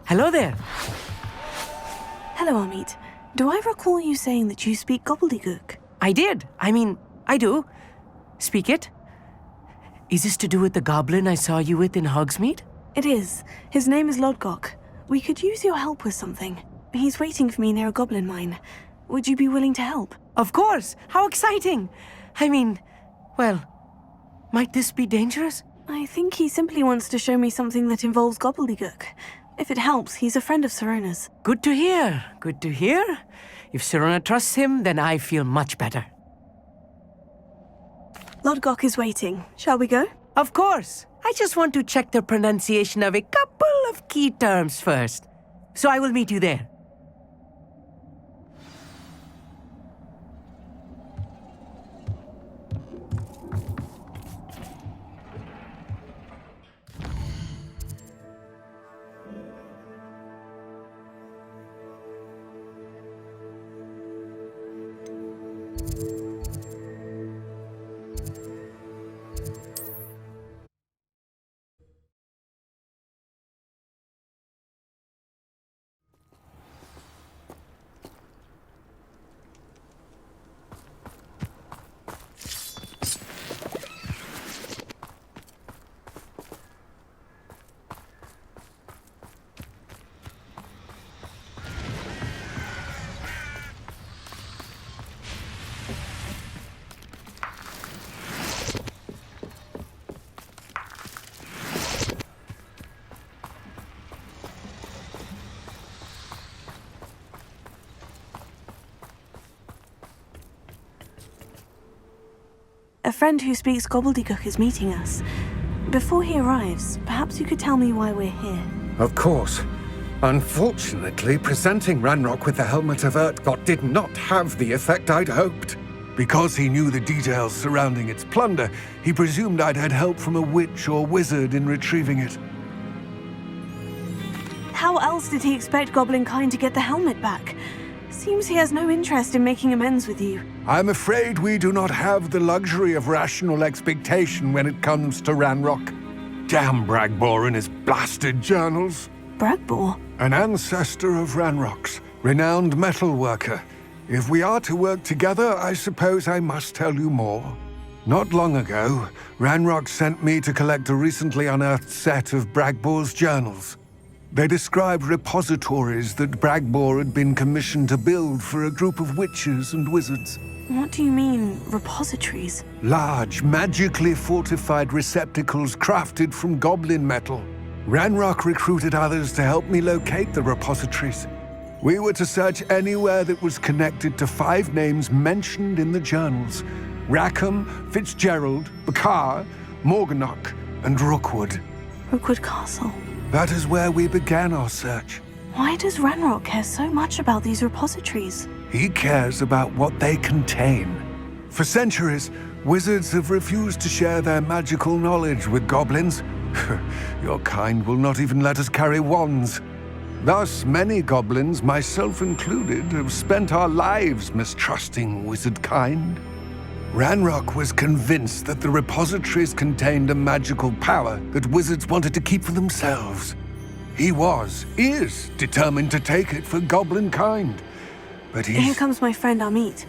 Hello there. Hello, Amit. Do I recall you saying that you speak Gobbledegook? I did. I do. Speak it. Is this to do with the goblin I saw you with in Hogsmeade? It is. His name is IdleGames. We could use your help with something. He's waiting for me near a goblin mine. Would you be willing to help? Of course. How exciting. Well, might this be dangerous? I think he simply wants to show me something that involves Gobbledegook. If it helps, he's a friend of Sirona's. Good to hear. Good to hear. If Sirona trusts him, then I feel much better. IdleGames is waiting. Shall we go? Of course. I just want to check the pronunciation of a couple of key terms first. So I will meet you there. A friend who speaks Gobbledegook is meeting us. Before he arrives, perhaps you could tell me why we're here. Of course. Unfortunately, presenting Ranrock with the Helmet of Urtkot did not have the effect I'd hoped. Because he knew the details surrounding its plunder, he presumed I'd had help from a witch or wizard in retrieving it. How else did he expect Goblinkind to get the helmet back? Seems he has no interest in making amends with you. I'm afraid we do not have the luxury of rational expectation when it comes to Ranrock. Damn Bragbor and his blasted journals. Bragbor? An ancestor of Ranrock's, renowned metal worker. If we are to work together, I suppose I must tell you more. Not long ago, Ranrock sent me to collect a recently unearthed set of Bragbor's journals. They described repositories that Bragbor had been commissioned to build for a group of witches and wizards. What do you mean, repositories? Large, magically fortified receptacles crafted from goblin metal. Ranrock recruited others to help me locate the repositories. We were to search anywhere that was connected to 5 names mentioned in the journals: Rackham, Fitzgerald, Bakar, Morganach, and Rookwood. Rookwood Castle. That is where we began our search. Why does Ranrock care so much about these repositories? He cares about what they contain. For centuries, wizards have refused to share their magical knowledge with goblins. Your kind will not even let us carry wands. Thus, many goblins, myself included, have spent our lives mistrusting wizard kind. Ranrock was convinced that the repositories contained a magical power that wizards wanted to keep for themselves. He is determined to take it for goblin kind. But Here comes my friend Amit.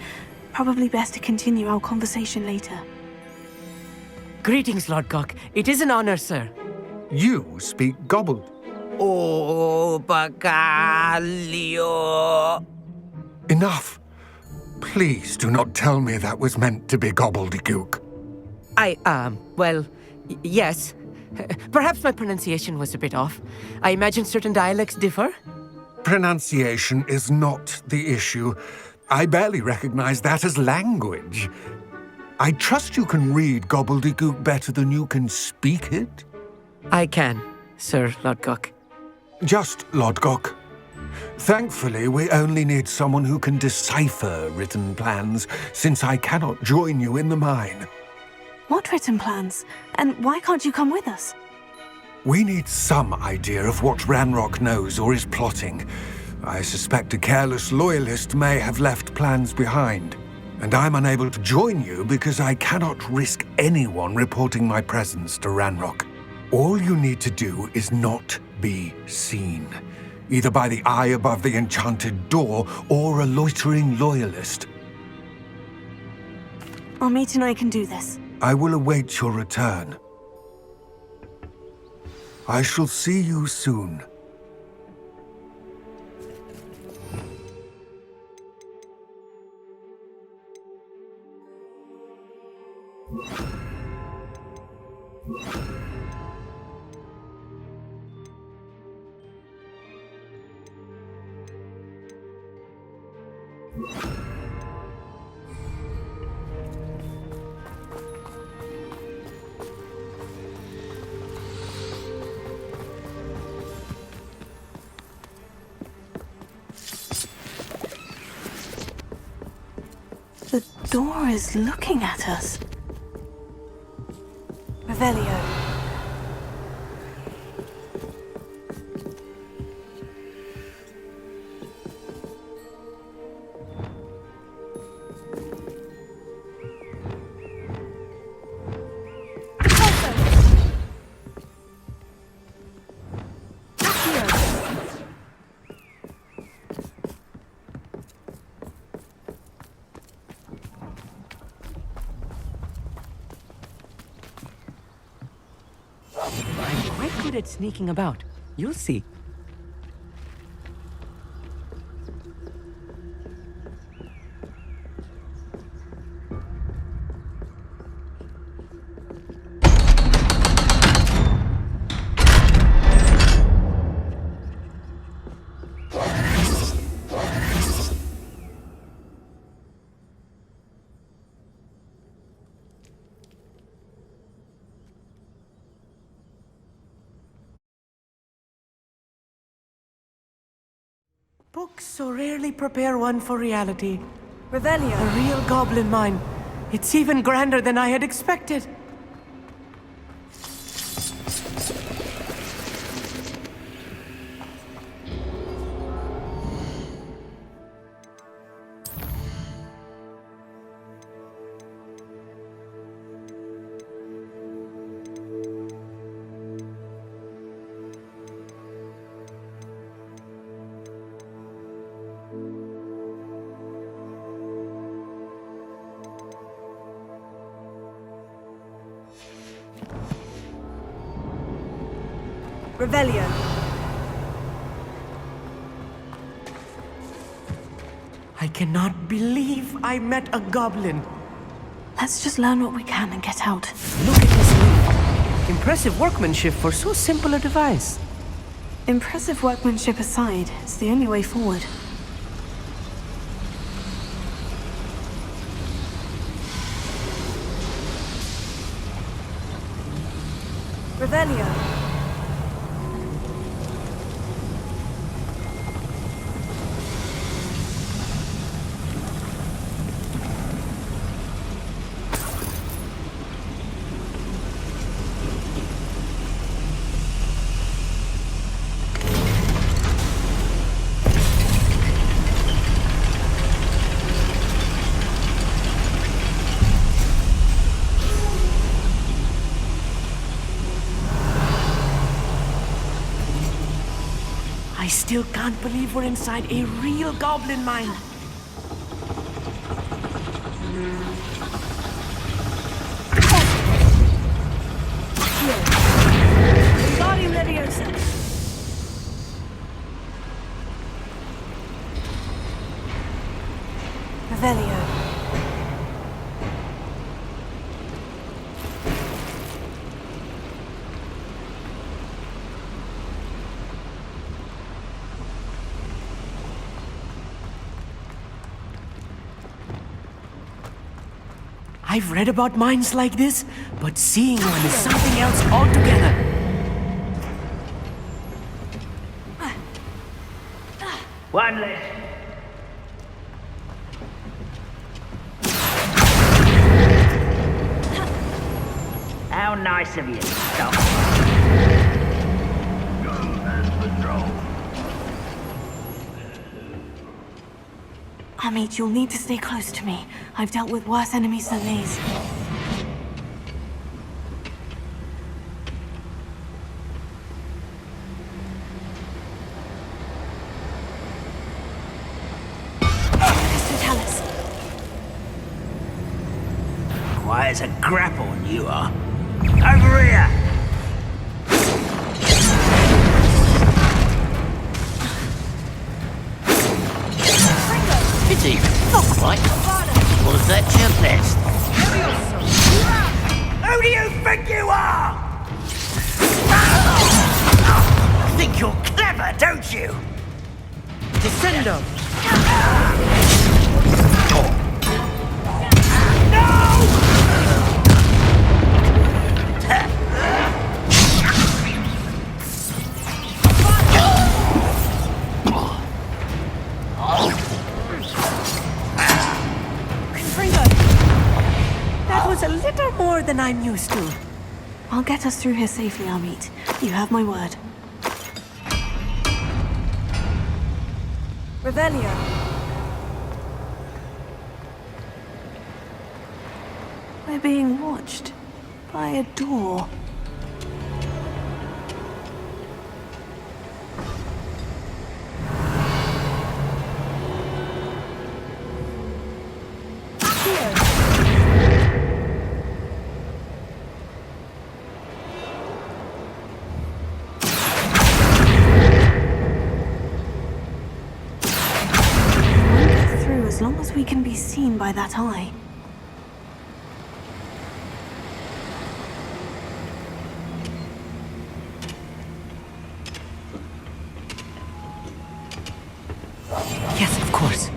Probably best to continue our conversation later. Greetings, Lord Cock. It is an honor, sir. You speak Gobble. Oh, Bacalio. Enough. Please do not tell me that was meant to be Gobbledegook. Yes. Perhaps my pronunciation was a bit off. I imagine certain dialects differ. Pronunciation is not the issue. I barely recognize that as language. I trust you can read Gobbledegook better than you can speak it? I can, Sir Lodgok. Just Lodgok. Thankfully, we only need someone who can decipher written plans, since I cannot join you in the mine. What written plans? And why can't you come with us? We need some idea of what Ranrock knows or is plotting. I suspect a careless loyalist may have left plans behind. And I'm unable to join you because I cannot risk anyone reporting my presence to Ranrock. All you need to do is not be seen. either by the eye above the enchanted door or a loitering loyalist. Amit and I can do this. I will await your return. I shall see you soon. The door is looking at us. Revelio. I'm quite good at sneaking about. You'll see. Books so rarely prepare one for reality. Revelio. A real goblin mine. It's even grander than I had expected. Revelio. I cannot believe I met a goblin. Let's just learn what we can and get out. Look at this leaf. Impressive workmanship for so simple a device. Impressive workmanship aside, it's the only way forward. Revelio. I still can't believe we're inside a real goblin mine. Wingardium Leviosa. Revelio. I've read about mines like this, but seeing one is something else altogether. One less. How nice of you, Doc. Amit, you'll need to stay close to me. I've dealt with worse enemies than these. as a grapple, you are. Over here! Pity. Not quite. Was that your best? Who do you think you are? Think you're clever, don't you? Descendo! That was a little more than I'm used to. I'll get us through here safely, Amit. You have my word. Revelio. We're being watched by a door. As long as we can be seen by that eye. Yes, of course.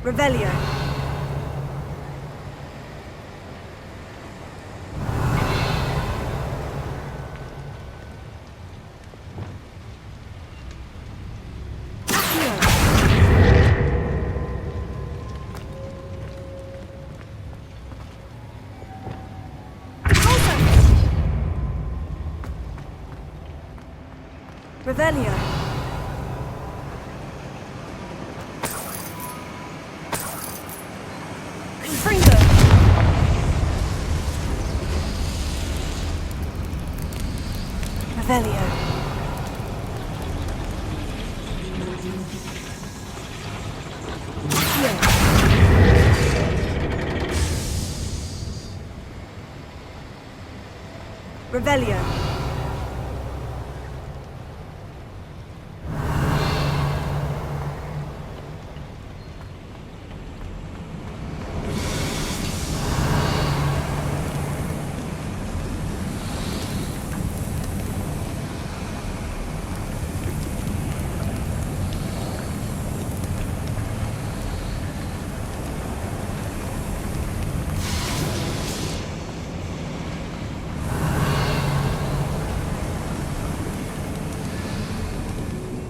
Revelio. Revelio. Confringo. Revelio. Revelio.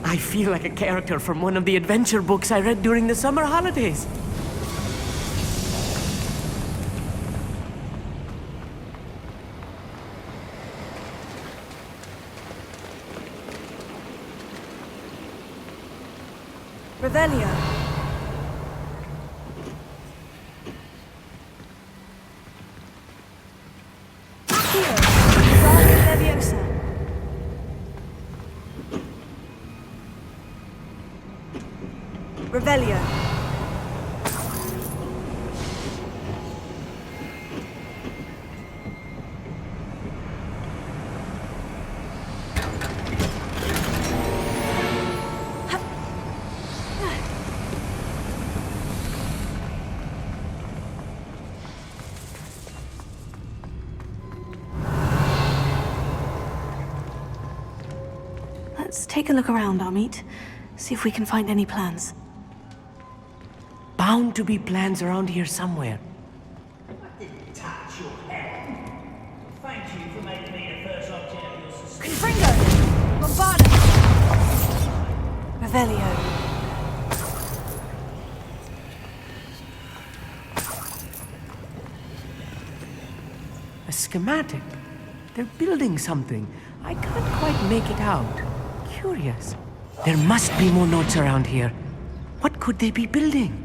I feel like a character from one of the adventure books I read during the summer holidays. Revelio. Leviosa. Revelio. Let's take a look around, Amit. See if we can find any plans. Bound to be plans around here somewhere. I didn't touch your head. Thank you for making me the first object of your suspicion. Confringo! Bombarda! Revelio. A schematic. They're building something. I can't quite make it out. Curious. There must be more notes around here. What could they be building?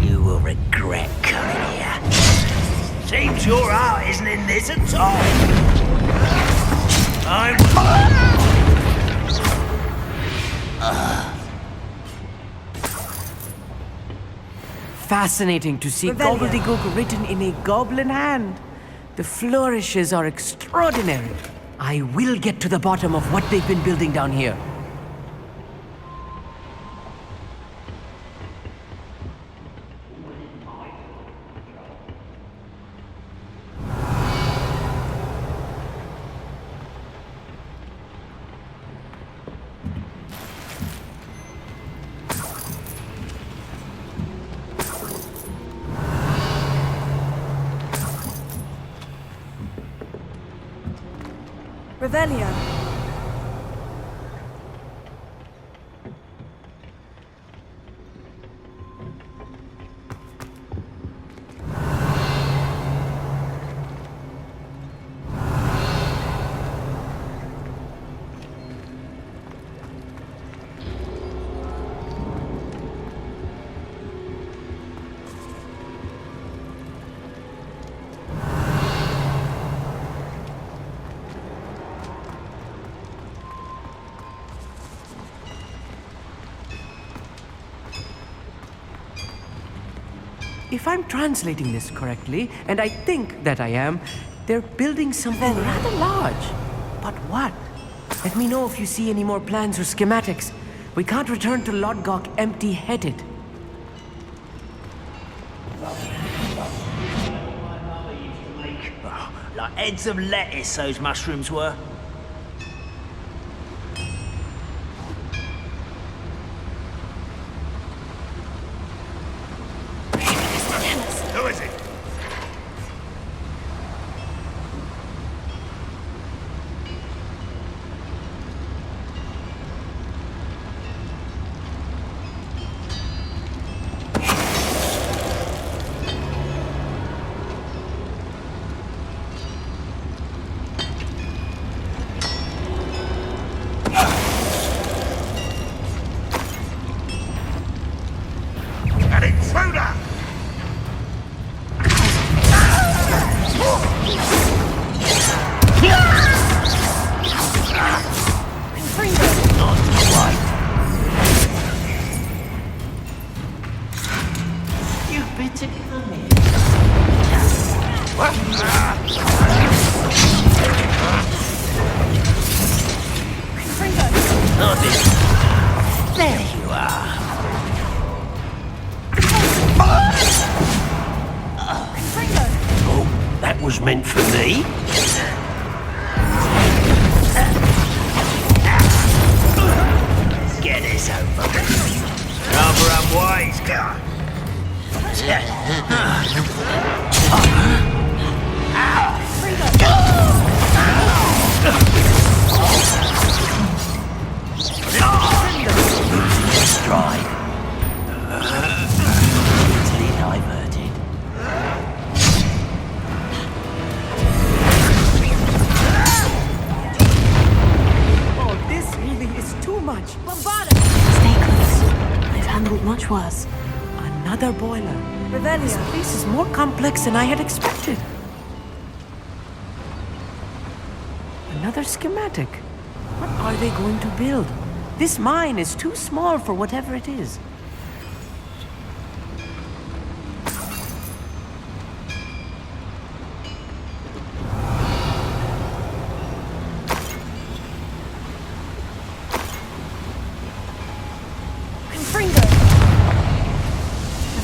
You will regret coming here. Seems your heart isn't in this at all. Fascinating to see Revelio. Gobbledegook written in a goblin hand. The flourishes are extraordinary. I will get to the bottom of what they've been building down here. Revelio. If I'm translating this correctly, and I think that I am, they're building something rather large. But what? Let me know if you see any more plans or schematics. We can't return to Lodgok empty-headed. Like heads of lettuce, those mushrooms were. Who is it? An intruder! Not quite. You bitter coming. There you are. Oh, that was meant for me. Get this over with. Rather unwise, guy. Stride. Easily diverted. Oh, this really is too much. Stay close. I've handled much worse. Another boiler. This Revelio. place is more complex than I had expected. Another schematic. What are they going to build? This mine is too small for whatever it is.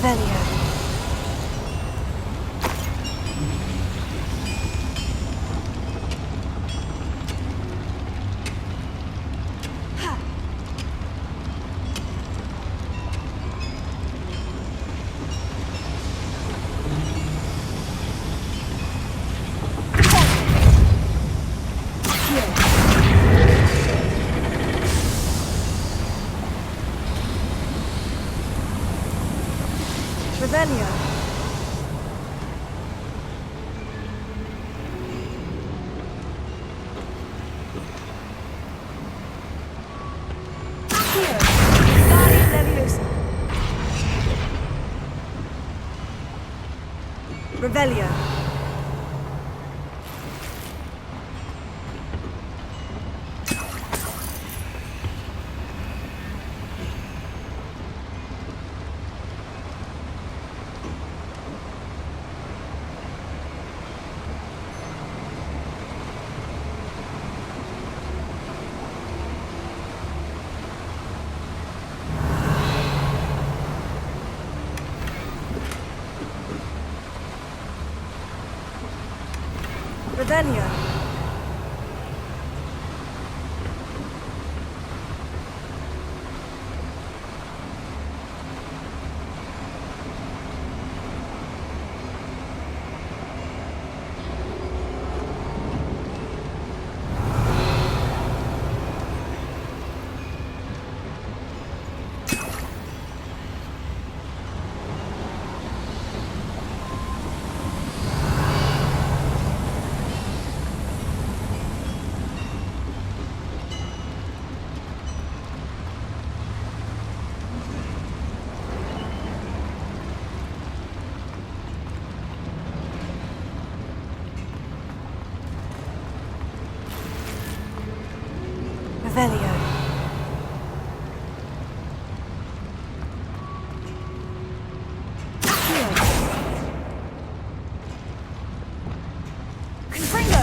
Revelio. Revelio. Here. Guardian Leviosa. Revelio. Revelio. Revelio. Confringo.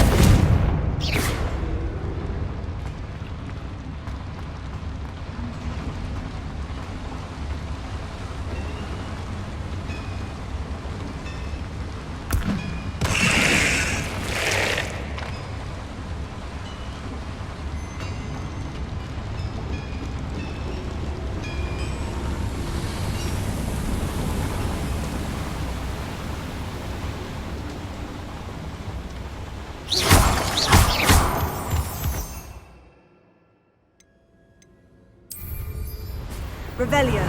Revelio.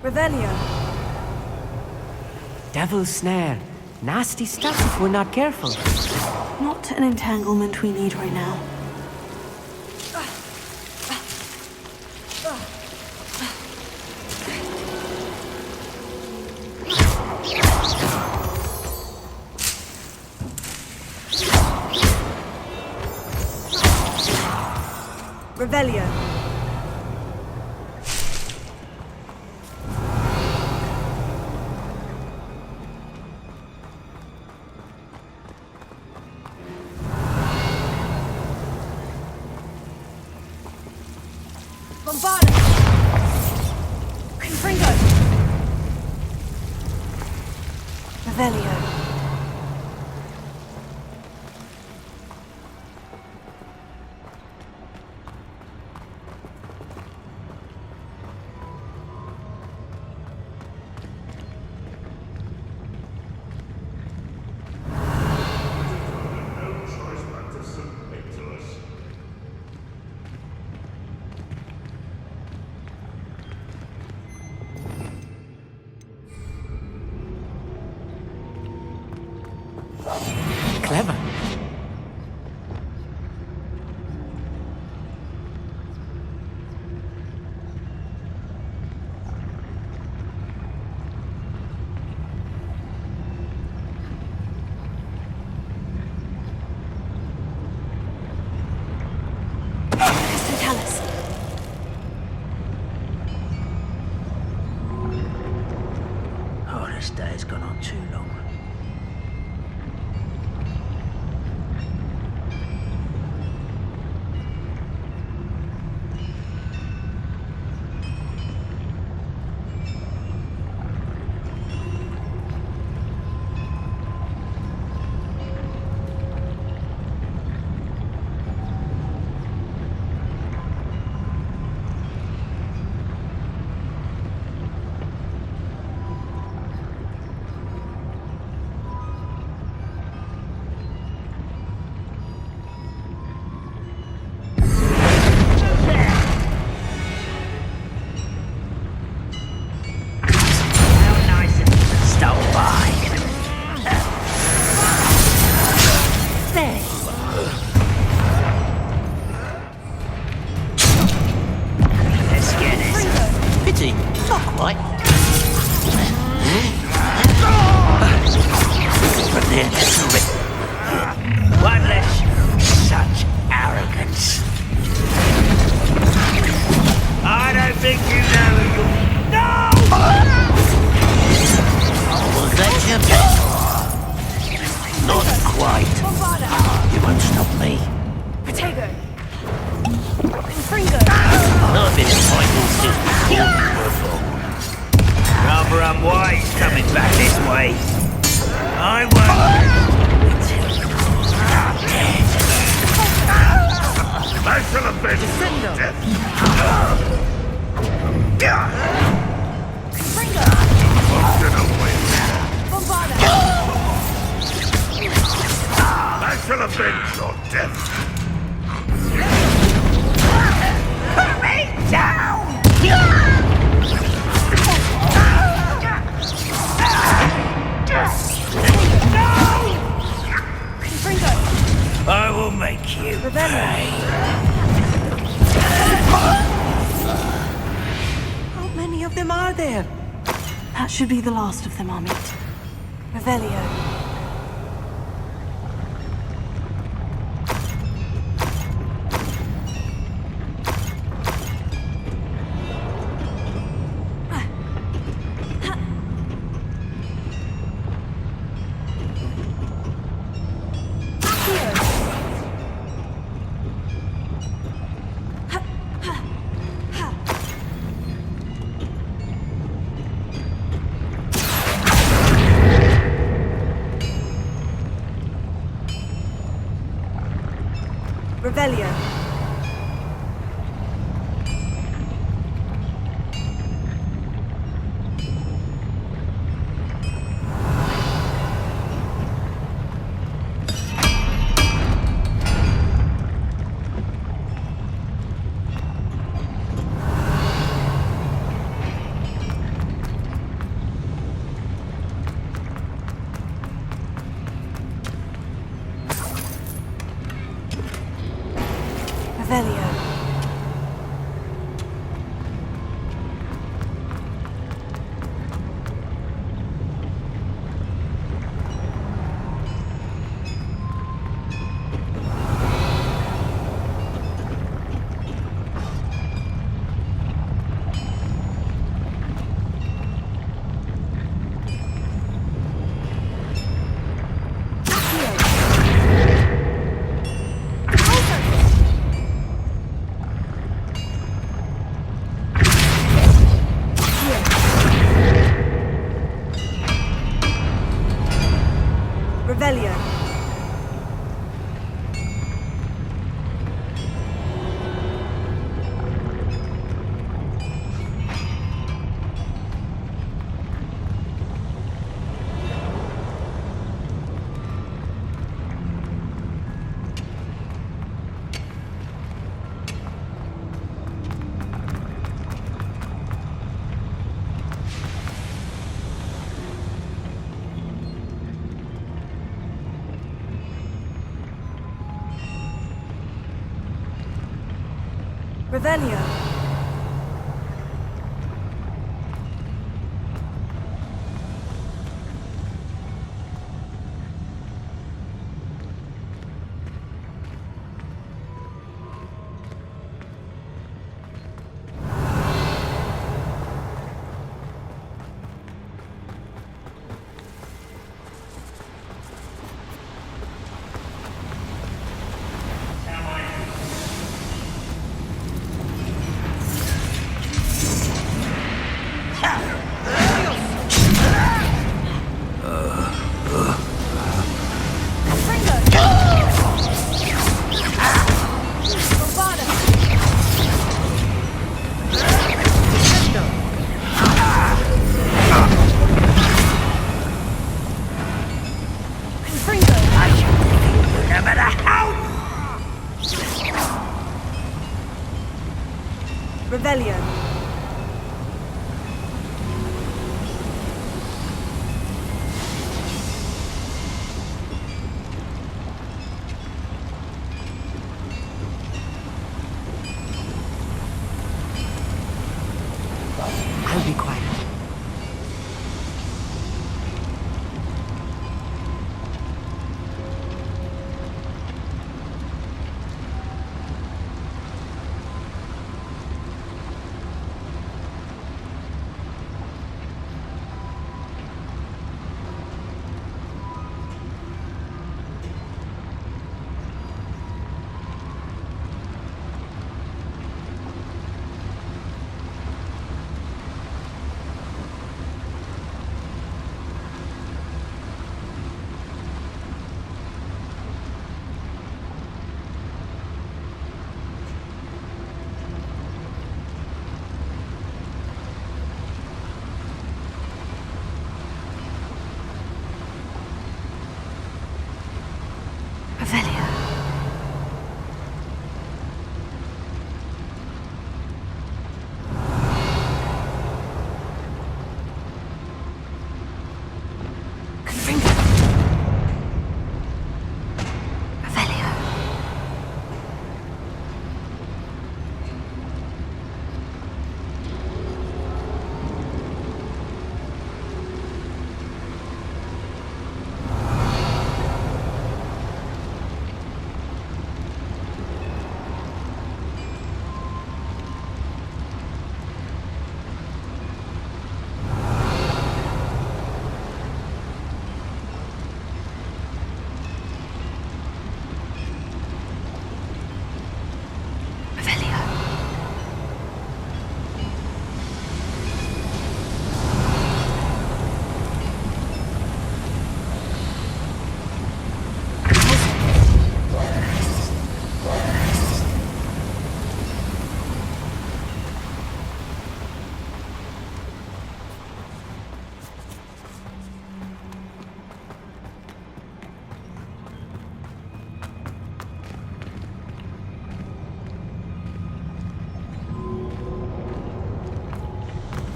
Revelio. Devil's snare. Nasty stuff if we're not careful. Not an entanglement we need right now. Revelio. Bombarda. Confringo. Revelio. Clever. Totalis. Oh, this day's gone on too long. rather unwise coming back this way. I won't. I shall have been I shall avenge your death. Put me down! I will make you pay. How many of them are there? That should be the last of them, Amit. Revelio. Revelio. Revelio. Revelio. Revelio. Revelio. Confringo. Revelio.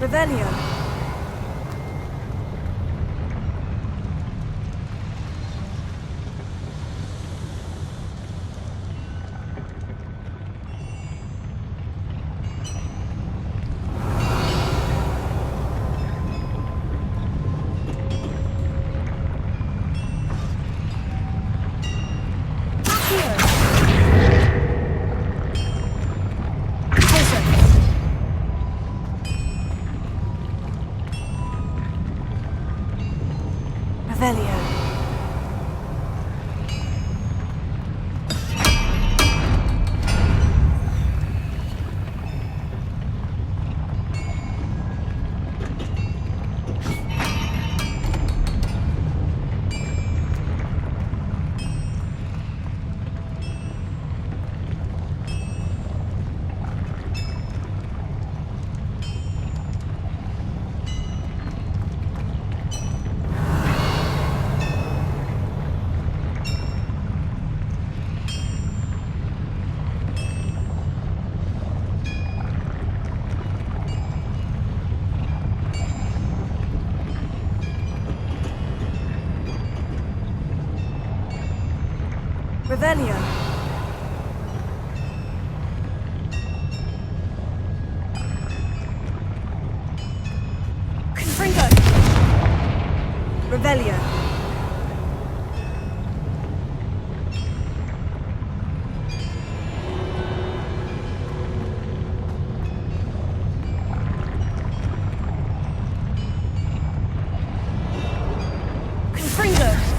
Revelio. Revelio. Revelio. Revelio. Confringo. Revelio. Confringo.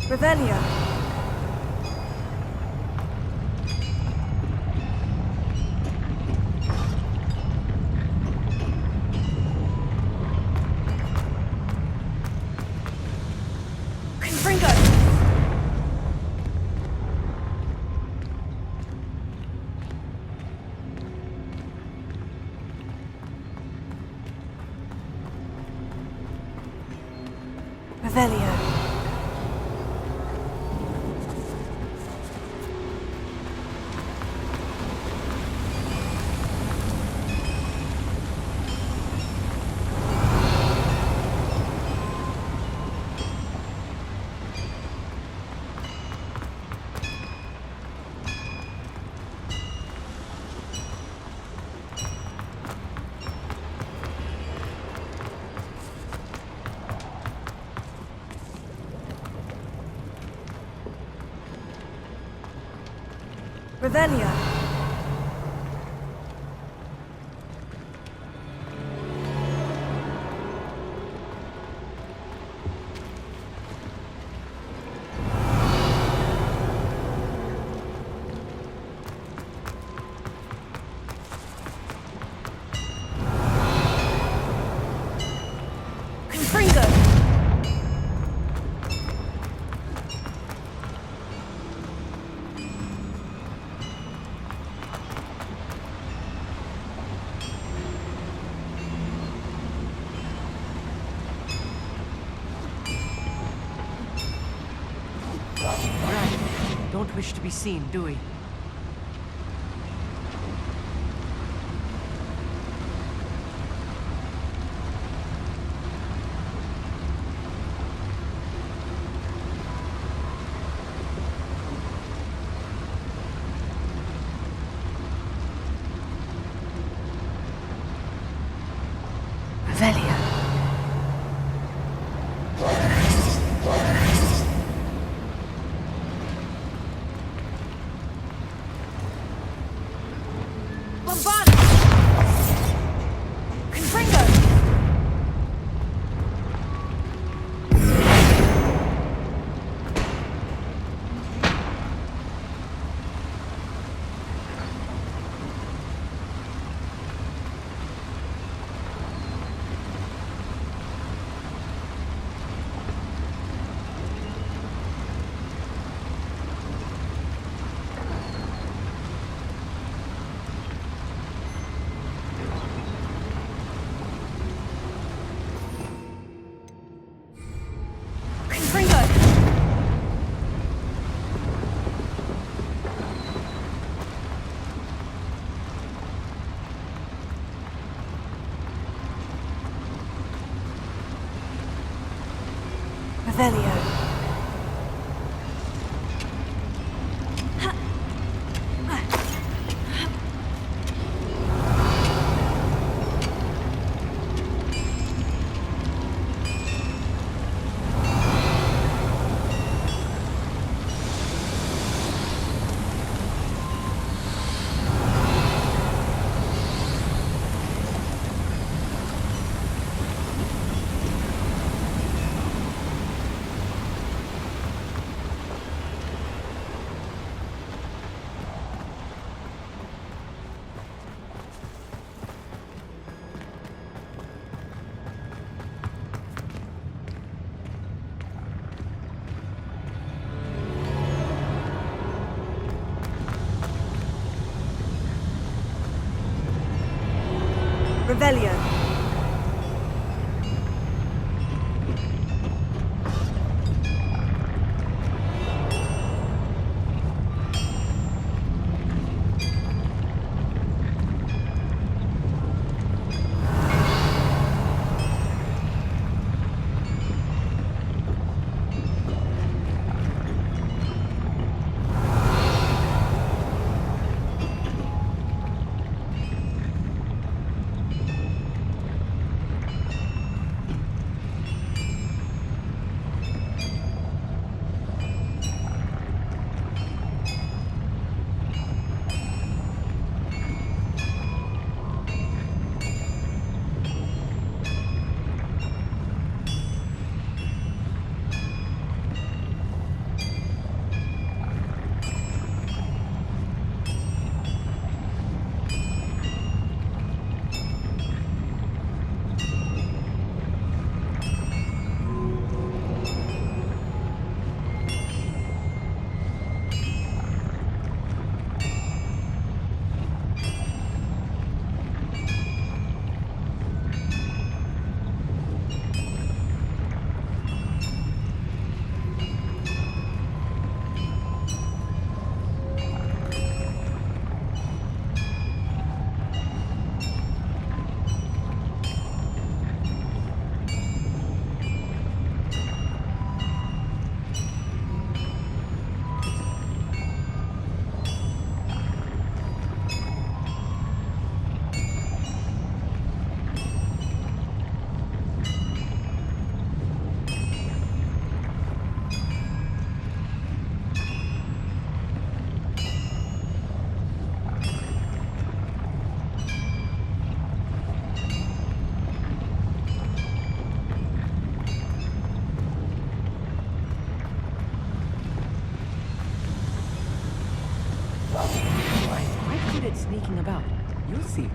Revelio. Confringo. Revelio. Revelio. wish to be seen, do we? Revelio. Revelio. Revelio. Quite good at sneaking about. You'll see.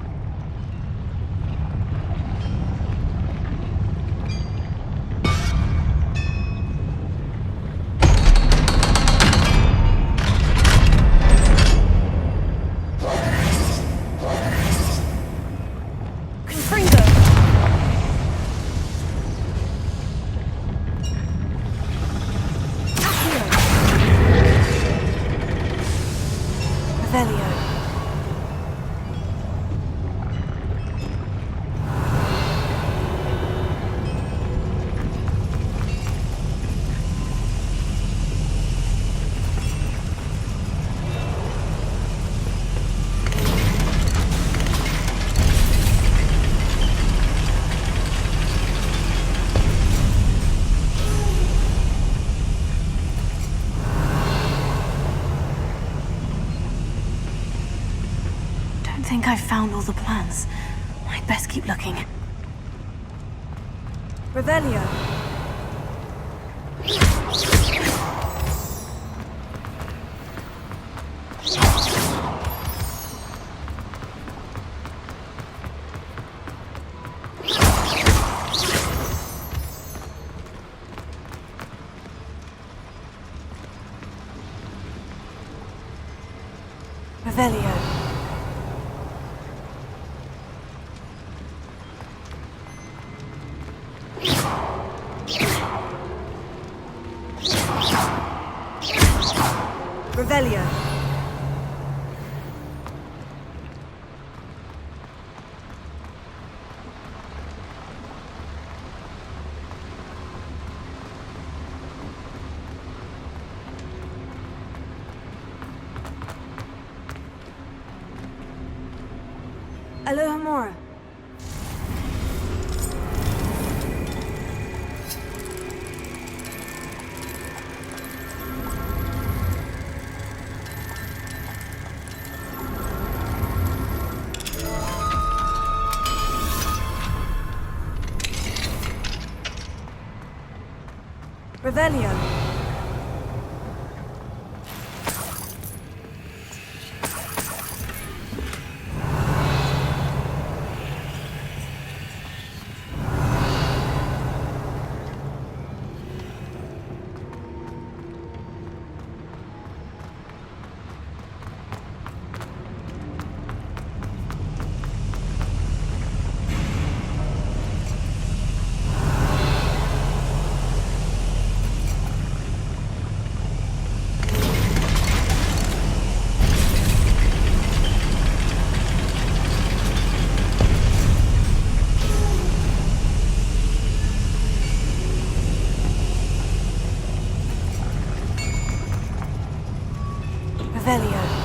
Revelio. I think I've found all the plans. I'd best keep looking. Revelio. Revelio. Revelio. Alohomora. Revelio. Revelio.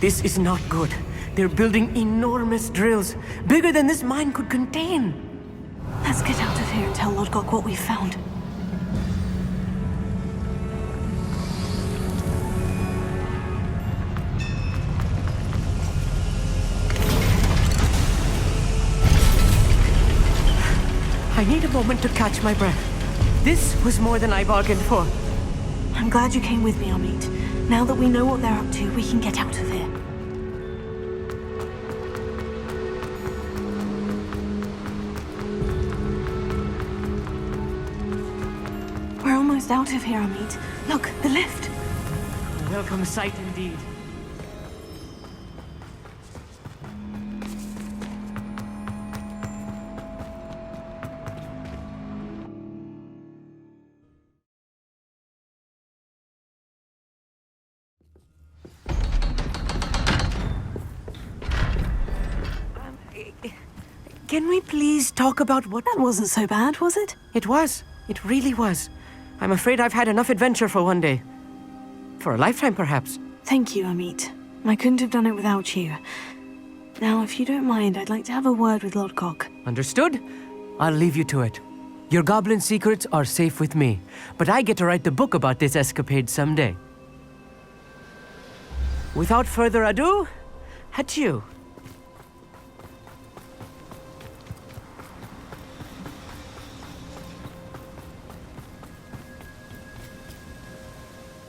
This is not good. They're building enormous drills, bigger than this mine could contain. Let's get out of here and tell Lodgok what we found. I need a moment to catch my breath. This was more than I bargained for. I'm glad you came with me, Amit. Now that we know what they're up to, we can get out of here. We're almost out of here, Amit. Look, the lift. A welcome sight indeed. Can we please talk about what... That wasn't so bad, was it? It was. It really was. I'm afraid I've had enough adventure for one day. For a lifetime, perhaps. Thank you, Amit. I couldn't have done it without you. Now, if you don't mind, I'd like to have a word with Lodgok. Understood? I'll leave you to it. Your goblin secrets are safe with me, but I get to write the book about this escapade someday. Without further ado, adieu.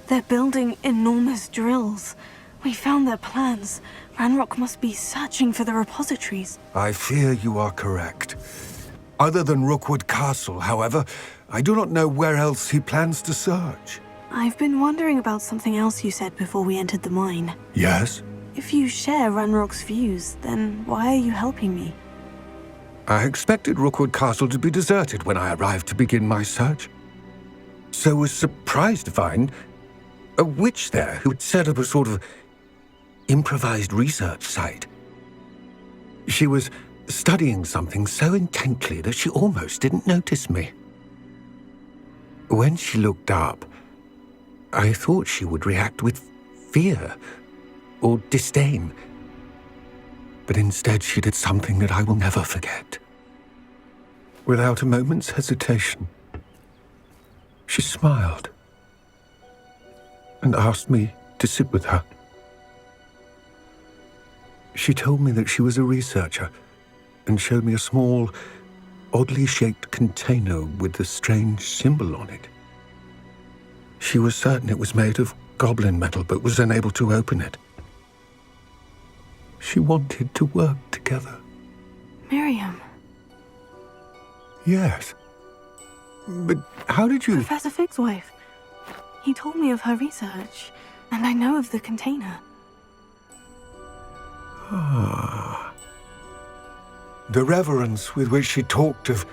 They're building enormous drills. We found their plans. Ranrock must be searching for the repositories. I fear you are correct. Other than Rookwood Castle, however, I do not know where else he plans to search. I've been wondering about something else you said before we entered the mine. Yes? If you share Ranrock's views, then why are you helping me? I expected Rookwood Castle to be deserted when I arrived to begin my search. So was surprised to find a witch there who'd set up a sort of improvised research site. She was studying something so intently that she almost didn't notice me. When she looked up, I thought she would react with fear or disdain. But instead she did something that I will never forget. Without a moment's hesitation, she smiled and asked me to sit with her. She told me that she was a researcher and showed me a small, oddly shaped container with a strange symbol on it. She was certain it was made of goblin metal, but was unable to open it. She wanted to work together. Miriam. Yes. But how did you... Professor Fig's wife. He told me of her research, and I know of the container. The reverence with which she talked of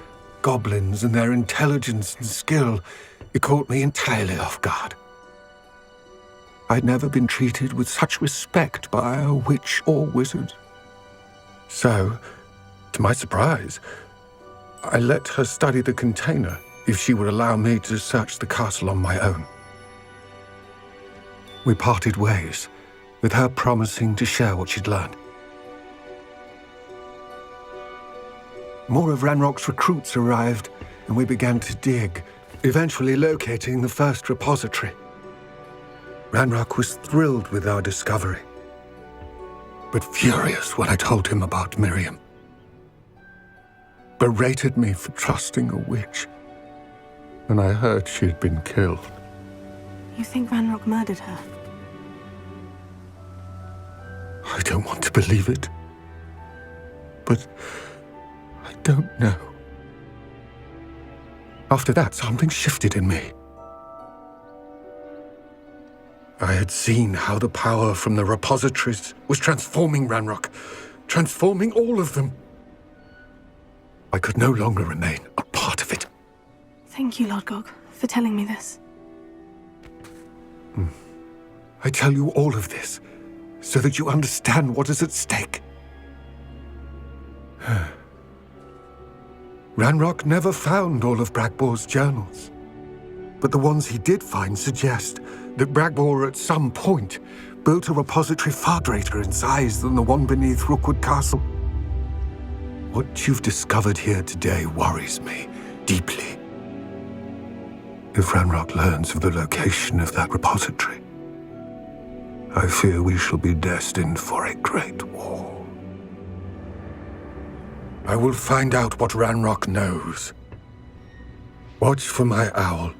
goblins and their intelligence and skill, it caught me entirely off guard. I'd never been treated with such respect by a witch or wizard. So, to my surprise, I let her study the container if she would allow me to search the castle on my own. We parted ways, with her promising to share what she'd learned. More of Ranrock's recruits arrived, and we began to dig, eventually locating the first repository. Ranrock was thrilled with our discovery, but furious when I told him about Miriam. Berated me for trusting a witch, and I heard she had been killed. You think Ranrock murdered her? I don't want to believe it, but I don't know. After that, something shifted in me. I had seen how the power from the repositories was transforming Ranrock, transforming all of them. I could no longer remain a part of it. Thank you, Lodgok, for telling me this. I tell you all of this so that you understand what is at stake. Ranrock never found all of Bragbor's journals, but the ones he did find suggest that Bragbor at some point built a repository far greater in size than the one beneath Rookwood Castle. What you've discovered here today worries me deeply. If Ranrock learns of the location of that repository, I fear we shall be destined for a great war. I will find out what Ranrock knows. Watch for my owl